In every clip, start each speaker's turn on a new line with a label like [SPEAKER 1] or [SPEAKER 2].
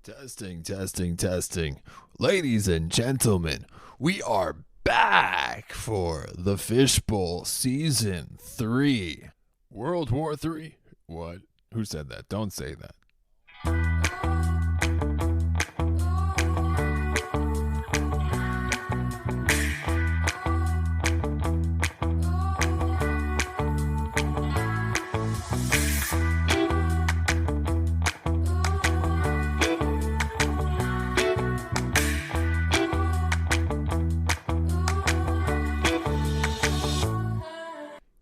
[SPEAKER 1] Testing, testing, testing. Ladies and gentlemen, we are back for the Fishbowl Season 3. World War 3? What? Who said that? Don't say that.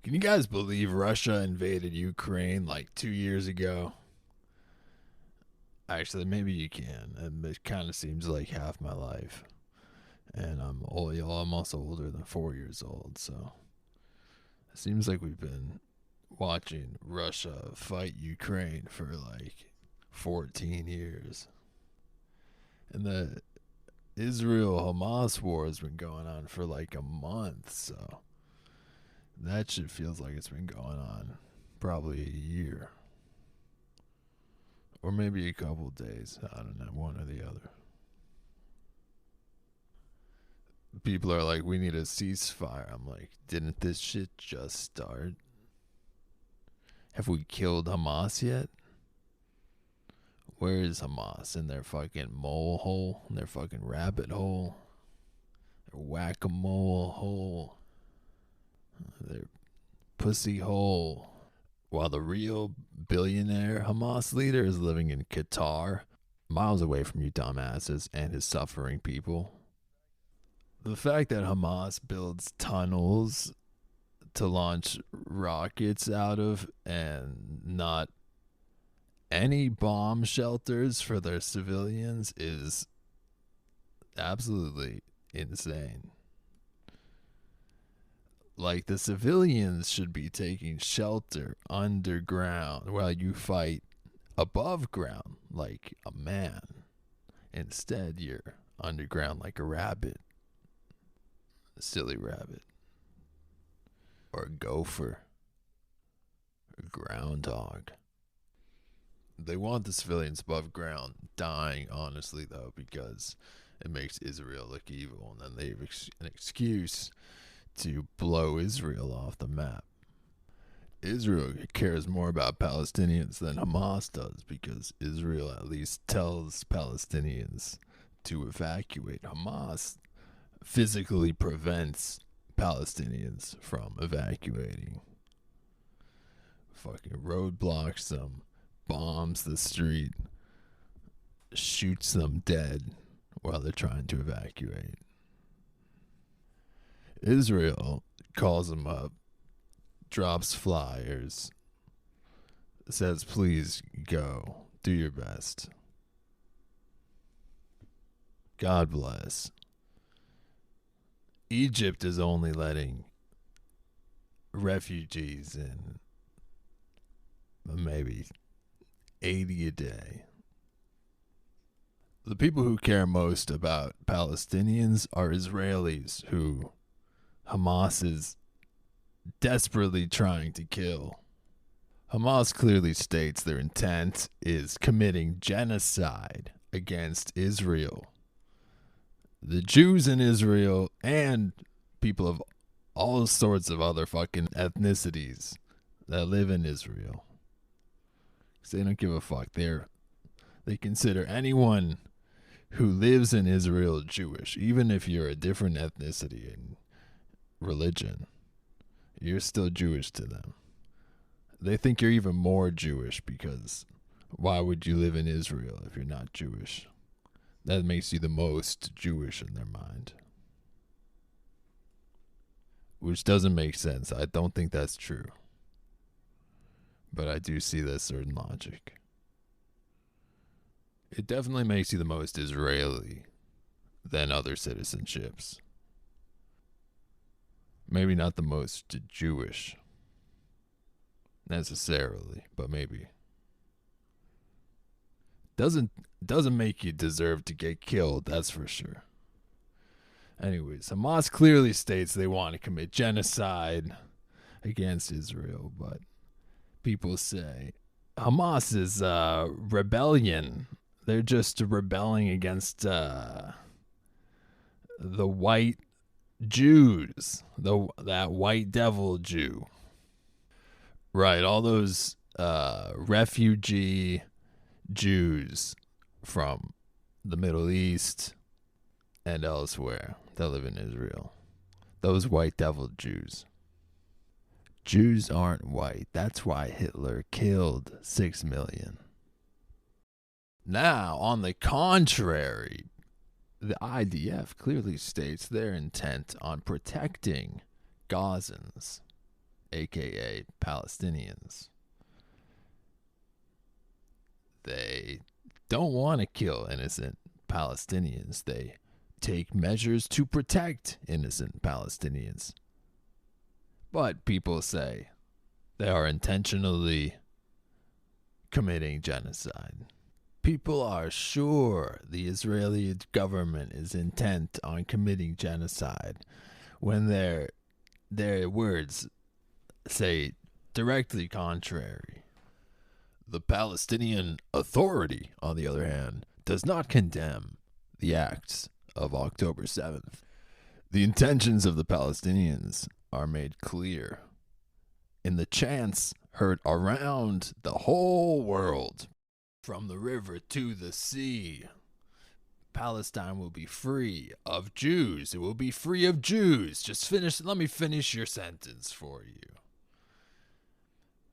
[SPEAKER 1] Can you guys believe Russia invaded Ukraine like 2 years ago? Actually, maybe you can. It kind of seems like half my life. And I'm also older than 4 years old, so it seems like we've been watching Russia fight Ukraine for like 14 years. And the Israel-Hamas war has been going on for like a month, so that shit feels like it's been going on probably a year. Or maybe a couple days. I don't know, one or the other. People are like, we need a ceasefire. I'm like, didn't this shit just start? Have we killed Hamas yet? Where is Hamas? In their fucking mole hole? In their fucking rabbit hole? Their whack-a-mole hole? Their pussy hole. While the real billionaire Hamas leader is living in Qatar, miles away from you dumbasses and his suffering people. The fact that Hamas builds tunnels to launch rockets out of and not any bomb shelters for their civilians is absolutely insane. Like, the civilians should be taking shelter underground while you fight above ground like a man. Instead, you're underground like a rabbit. A silly rabbit. Or a gopher. A groundhog. They want the civilians above ground dying, honestly, though, because it makes Israel look evil, and then they have an excuse to blow Israel off the map. Israel cares more about Palestinians than Hamas does, because Israel at least tells Palestinians to evacuate. Hamas physically prevents Palestinians from evacuating. Fucking roadblocks them, bombs the street, shoots them dead while they're trying to evacuate. Israel calls them up, drops flyers, says, please go, do your best. God bless. Egypt is only letting refugees in maybe 80 a day. The people who care most about Palestinians are Israelis who Hamas is desperately trying to kill. Hamas clearly states their intent is committing genocide against Israel. The Jews in Israel and people of all sorts of other fucking ethnicities that live in Israel. 'Cause they don't give a fuck. They consider anyone who lives in Israel Jewish, even if you're a different ethnicity and religion. You're still Jewish to them. They think you're even more Jewish because why would you live in Israel if you're not Jewish? That makes you the most Jewish in their mind. Which doesn't make sense. I don't think that's true. But I do see that certain logic. It definitely makes you the most Israeli than other citizenships. Maybe not the most Jewish necessarily, but maybe. Doesn't make you deserve to get killed, that's for sure. Anyways, Hamas clearly states they want to commit genocide against Israel, but people say Hamas is rebellion. They're just rebelling against the white Jews, that white devil Jew. Right, all those refugee Jews from the Middle East and elsewhere that live in Israel. Those white devil Jews. Jews aren't white. That's why Hitler killed 6 million. Now, on the contrary, the IDF clearly states their intent on protecting Gazans, aka Palestinians. They don't want to kill innocent Palestinians. They take measures to protect innocent Palestinians. But people say they are intentionally committing genocide. People are sure the Israeli government is intent on committing genocide when their words say directly contrary. The Palestinian Authority, on the other hand, does not condemn the acts of October 7th. The intentions of the Palestinians are made clear in the chants heard around the whole world. From the river to the sea, Palestine will be free of Jews. It will be free of Jews. Let me finish your sentence for you.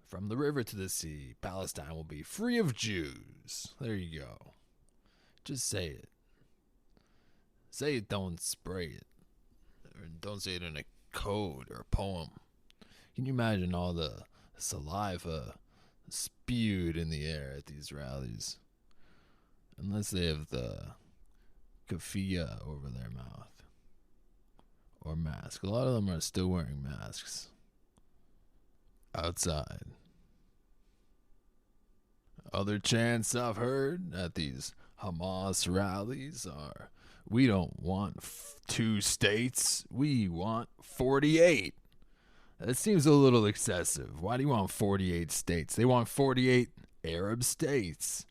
[SPEAKER 1] From the river to the sea, Palestine will be free of Jews. There you go. Just say it. Say it, don't spray it. Or don't say it in a code or a poem. Can you imagine all the saliva spewed in the air at these rallies? Unless they have the keffiyeh over their mouth. Or mask. A lot of them are still wearing masks. Outside. Other chants I've heard at these Hamas rallies are, we don't want 2 states, we want 48. That seems a little excessive. Why do you want 48 states? They want 48 Arab states.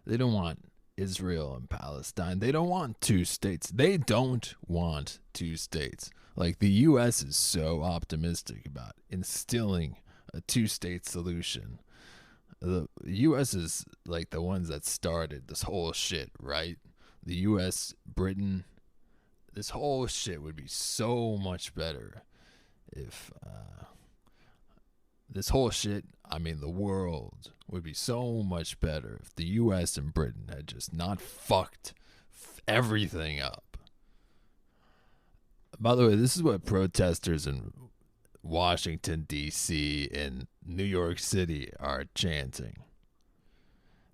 [SPEAKER 1] They don't want Israel and Palestine. They don't want 2 states. They don't want 2 states. Like, the U.S. is so optimistic about instilling a 2-state solution. The U.S. is like the ones that started this whole shit, right? The U.S., Britain, this whole shit would be so much better if this whole shit, I mean the world, would be so much better if the U.S. and Britain had just not fucked everything up. By the way, this is what protesters in Washington, D.C. and New York City are chanting.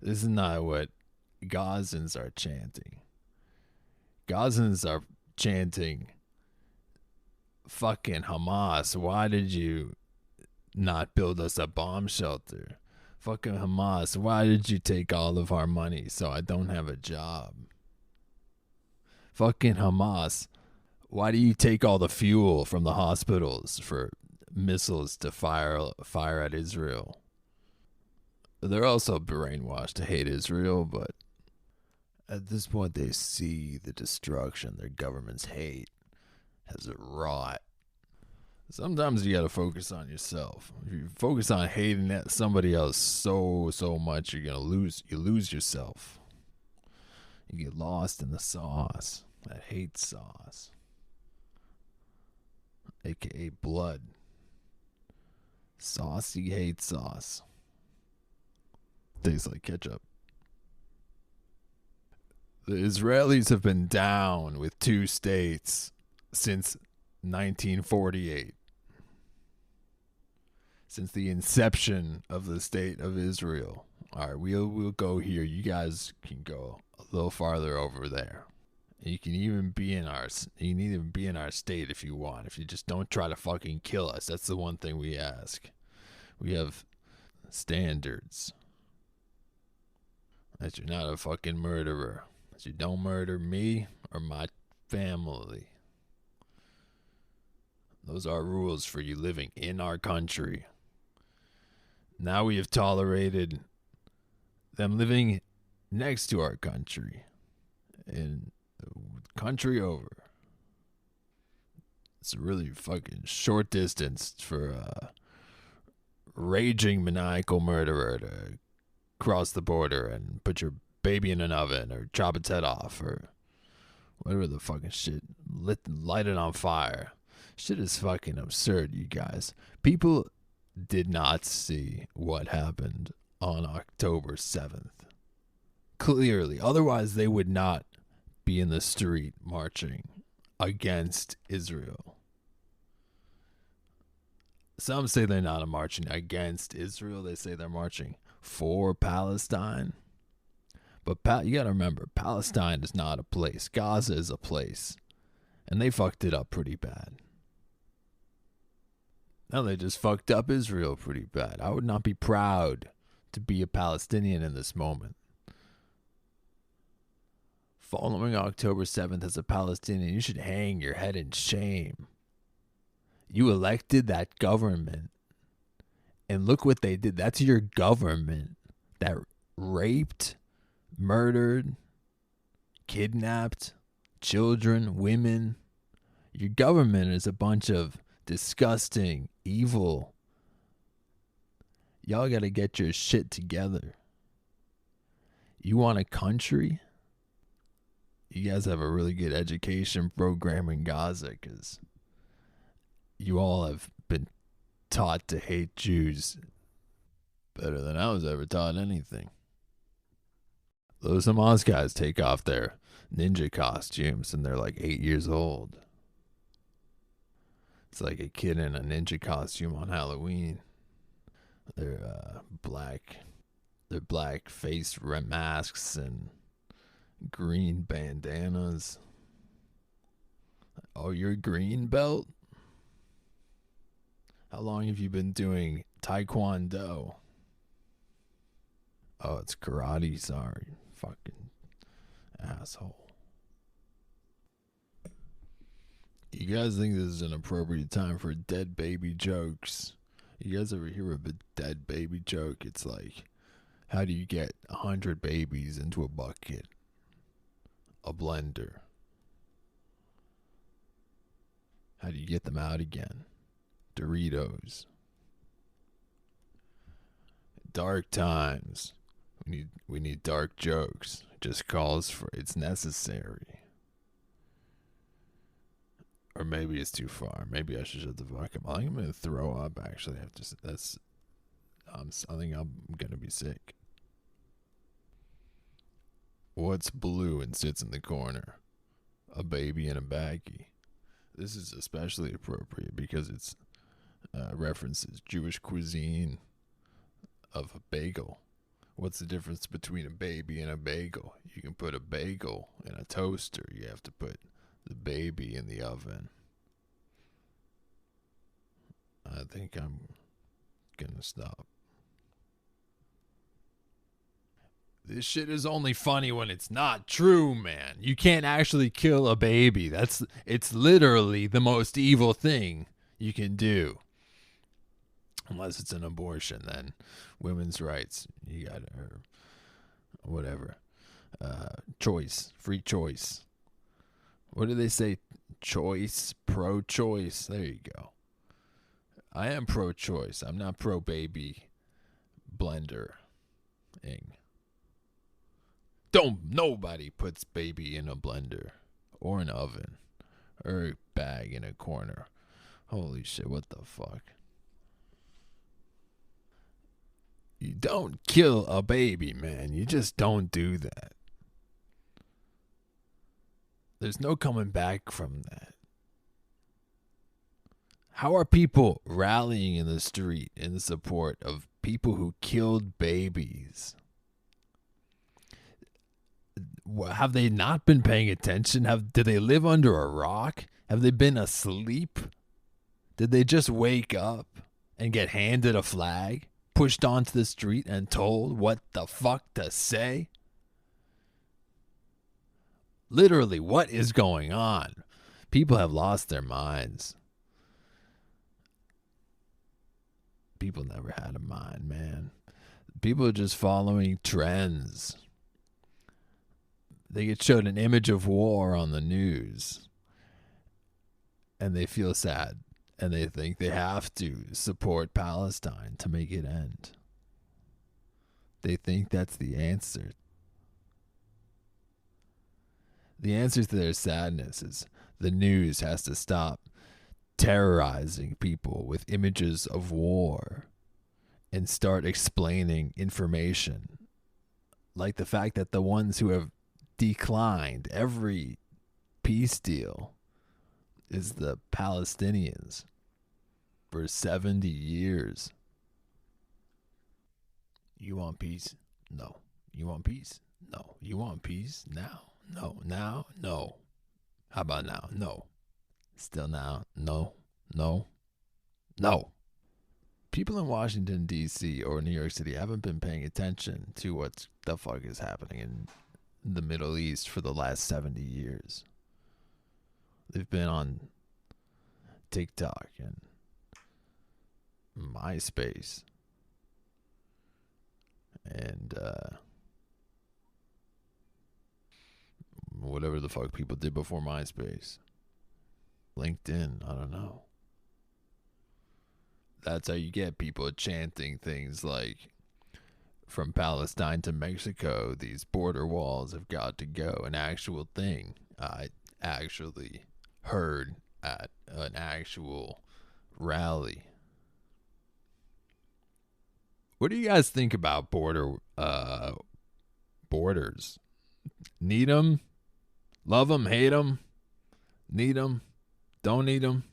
[SPEAKER 1] This is not what Gazans are chanting. Gazans are chanting, fucking Hamas, why did you not build us a bomb shelter? Fucking Hamas, why did you take all of our money so I don't have a job? Fucking Hamas, why do you take all the fuel from the hospitals for missiles to fire at Israel? They're also brainwashed to hate Israel, but at this point they see the destruction their governments hate has wrought. Sometimes you gotta focus on yourself. If you focus on hating somebody else so much, you're gonna lose yourself. You get lost in the sauce, that hate sauce, aka blood. Saucy hate sauce. Tastes like ketchup. The Israelis have been down with 2 states since 1948. Since the inception of the state of Israel. All right, we'll go here. You guys can go a little farther over there. You can even be in our state if you want. If you just don't try to fucking kill us. That's the one thing we ask. We have standards. That you're not a fucking murderer. That you don't murder me or my family. Those are rules for you living in our country. Now we have tolerated them living next to our country, in the country over. It's a really fucking short distance for a raging maniacal murderer to cross the border and put your baby in an oven or chop its head off or whatever the fucking shit, light it on fire. Shit is fucking absurd, you guys. People did not see what happened on October 7th. Clearly. Otherwise, they would not be in the street marching against Israel. Some say they're not marching against Israel. They say they're marching for Palestine. But you got to remember, Palestine is not a place. Gaza is a place. And they fucked it up pretty bad. Now they just fucked up Israel pretty bad. I would not be proud to be a Palestinian in this moment. Following October 7th as a Palestinian, you should hang your head in shame. You elected that government. And look what they did. That's your government that raped, murdered, kidnapped children, women. Your government is a bunch of disgusting, evil. Y'all gotta get your shit together. You want a country? You guys have a really good education program in Gaza because you all have been taught to hate Jews better than I was ever taught anything. Those Hamas guys take off their ninja costumes and they're like 8 years old. It's like a kid in a ninja costume on Halloween. They're black face masks and green bandanas. Oh, you're green belt? How long have you been doing Taekwondo? Oh, it's karate. Sorry. Fucking asshole. You guys think this is an appropriate time for dead baby jokes? You guys ever hear of a dead baby joke? It's like, how do you get 100 babies into a bucket? A blender. How do you get them out again? Doritos. Dark times. We need dark jokes. It just calls for it's necessary. Or maybe it's too far. Maybe I should shut the fuck up. I think I'm gonna throw up. Actually, I think I'm gonna be sick. What's blue and sits in the corner? A baby in a baggie. This is especially appropriate because it's references Jewish cuisine of a bagel. What's the difference between a baby and a bagel? You can put a bagel in a toaster. You have to put the baby in the oven. I think I'm gonna stop. This shit is only funny when it's not true, man. You can't actually kill a baby. It's literally the most evil thing you can do. Unless it's an abortion, then women's rights. You got or whatever. Choice, free choice. What do they say? Choice, pro-choice. There you go. I am pro-choice. I'm not pro-baby blender. Nobody puts baby in a blender or an oven or a bag in a corner. Holy shit, what the fuck? You don't kill a baby, man. You just don't do that. There's no coming back from that. How are people rallying in the street in support of people who killed babies? Have they not been paying attention? Did they live under a rock? Have they been asleep? Did they just wake up and get handed a flag, pushed onto the street and told what the fuck to say? Literally, what is going on? People have lost their minds. People never had a mind, man. People are just following trends. They get showed an image of war on the news and they feel sad and they think they have to support Palestine to make it end. They think that's the answer. The answer to their sadness is the news has to stop terrorizing people with images of war and start explaining information. Like the fact that the ones who have declined every peace deal is the Palestinians for 70 years. You want peace? No. You want peace? No. You want peace? Now? No. Now? No. How about now? No. Still now? No. No. No. People in Washington, D.C. or New York City haven't been paying attention to what the fuck is happening in the Middle East for the last 70 years. They've been on TikTok and MySpace and whatever the fuck people did before MySpace. LinkedIn, I don't know. That's how you get people chanting things like, from Palestine to Mexico, these border walls have got to go. An actual thing I actually heard at an actual rally. What do you guys think about borders? Need them? Love them? Hate them? Need them? Don't need them?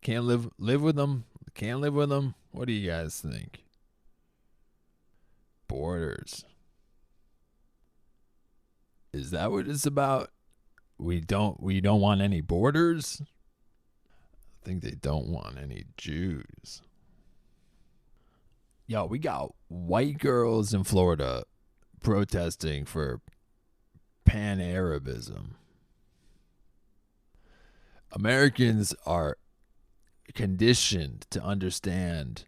[SPEAKER 1] Can't live with them? Can't live with them? What do you guys think? Borders. Is that what it's about? We don't want any borders? I think they don't want any Jews. Yo, we got white girls in Florida protesting for Pan-Arabism. Americans are conditioned to understand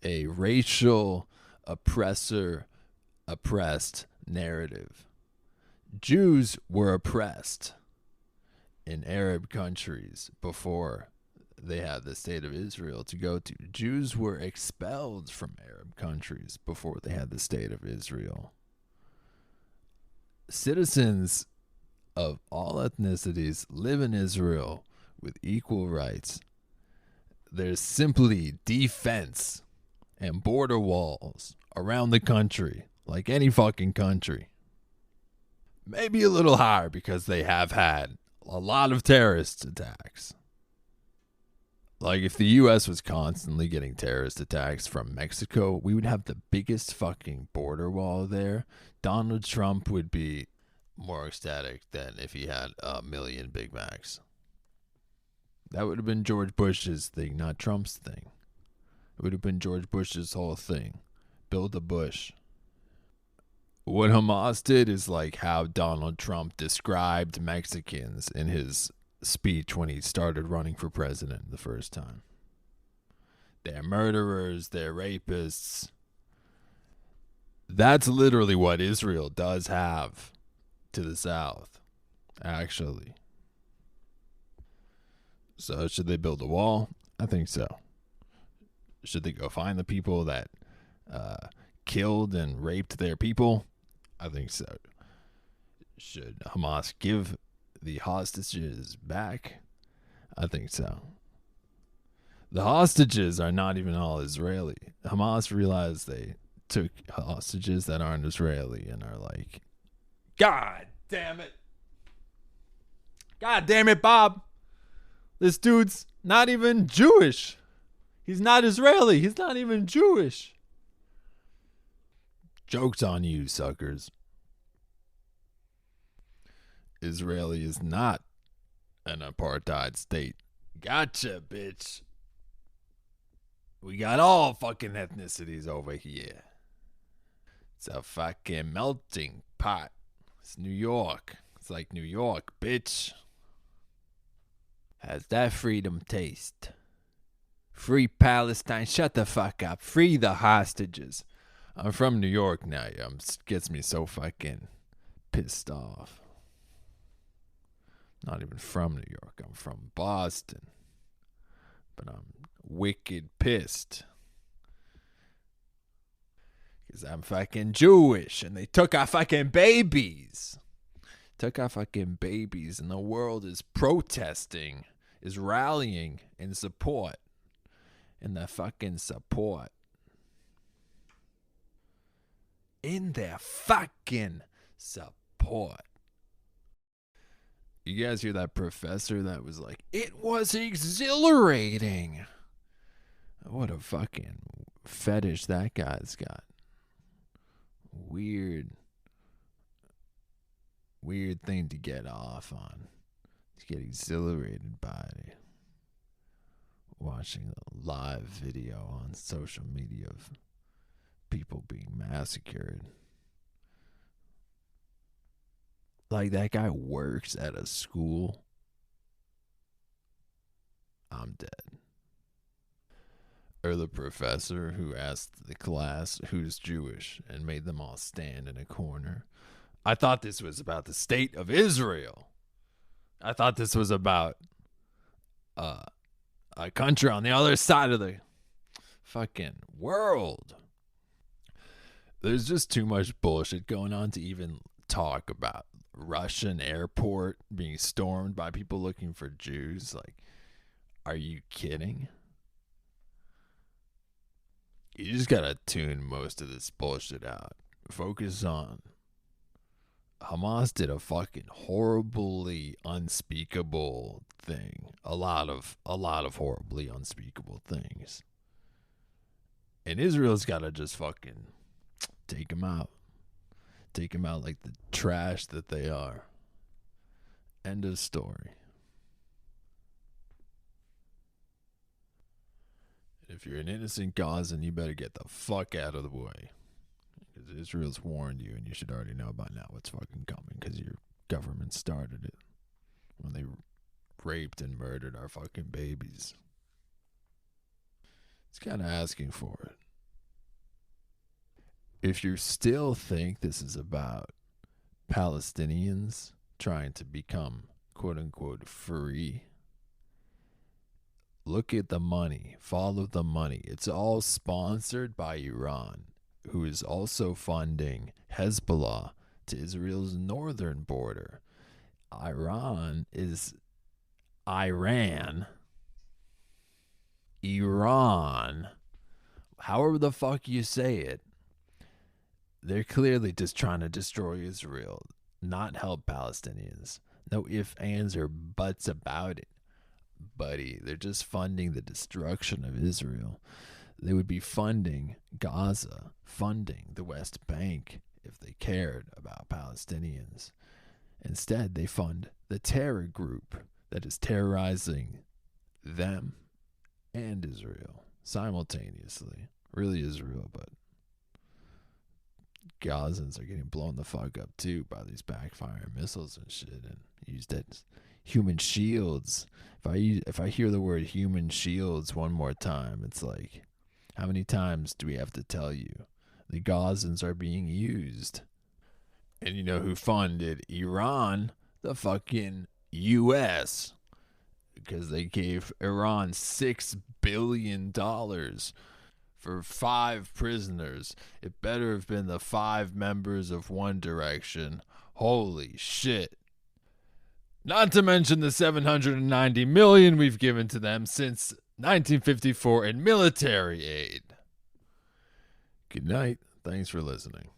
[SPEAKER 1] a racial oppressed narrative. Jews were oppressed in Arab countries before they had the state of Israel to go to. Jews were expelled from Arab countries before they had the state of Israel. Citizens of all ethnicities live in Israel with equal rights. There's simply defense and border walls around the country, like any fucking country. Maybe a little higher because they have had a lot of terrorist attacks. Like, if the U.S. was constantly getting terrorist attacks from Mexico, we would have the biggest fucking border wall there. Donald Trump would be more ecstatic than if he had 1,000,000 Big Macs. That would have been George Bush's thing, not Trump's thing. It would have been George Bush's whole thing. Build a bush. What Hamas did is like how Donald Trump described Mexicans in his speech when he started running for president the first time. They're murderers, they're rapists. That's literally what Israel does have to the south, actually. So should they build a wall? I think so. Should they go find the people that killed and raped their people? I think so. Should Hamas give the hostages back? I think so. The hostages are not even all Israeli. Hamas realized they took hostages that aren't Israeli and are like, God damn it. God damn it, Bob. This dude's not even Jewish. He's not Israeli. He's not even Jewish. Joke's on you, suckers. Israel is not an apartheid state. Gotcha, bitch. We got all fucking ethnicities over here. It's a fucking melting pot. It's New York. It's like New York, bitch. How's that freedom taste? Free Palestine. Shut the fuck up. Free the hostages. I'm from New York now. It gets me so fucking pissed off. Not even from New York. I'm from Boston. But I'm wicked pissed. Because I'm fucking Jewish and they took our fucking babies. Took our fucking babies and the world is protesting, is rallying in support. In their fucking support. In their fucking support. You guys hear that professor that was like, it was exhilarating. What a fucking fetish that guy's got. Weird thing to get off on. To get exhilarated by watching a live video on social media of people being massacred. Like, that guy works at a school. I'm dead. Or the professor who asked the class who's Jewish and made them all stand in a corner. I thought this was about the state of Israel. I thought this was about a country on the other side of the fucking world. There's just too much bullshit going on to even talk about Russian airport being stormed by people looking for Jews. Like, are you kidding? You just gotta tune most of this bullshit out. Focus on Hamas did a fucking horribly unspeakable thing. A lot of horribly unspeakable things. And Israel's gotta just fucking take them out. Take them out like the trash that they are. End of story. If you're an innocent Gazan, you better get the fuck out of the way. Because Israel's warned you, and you should already know by now what's fucking coming, because your government started it when they raped and murdered our fucking babies. It's kind of asking for it. If you still think this is about Palestinians trying to become quote-unquote free, look at the money. Follow the money. It's all sponsored by Iran, who is also funding Hezbollah to Israel's northern border. Iran. However the fuck you say it. They're clearly just trying to destroy Israel, not help Palestinians. No ifs, ands, or buts about it, buddy. They're just funding the destruction of Israel. They would be funding Gaza, funding the West Bank if they cared about Palestinians. Instead, they fund the terror group that is terrorizing them and Israel simultaneously. Really Israel, but Gazans are getting blown the fuck up too by these backfiring missiles and shit, and used as human shields. If I hear the word human shields one more time, it's like, how many times do we have to tell you the Gazans are being used? And you know who funded Iran? The fucking U.S. Because they gave Iran $6 billion for 5 prisoners. It better have been the 5 members of One Direction. Holy shit. Not to mention the $790 million we've given to them since 1954 in military aid. Good night. Thanks for listening.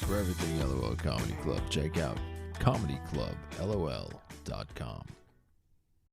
[SPEAKER 1] For everything LOL Comedy Club, check out comedyclublol.com.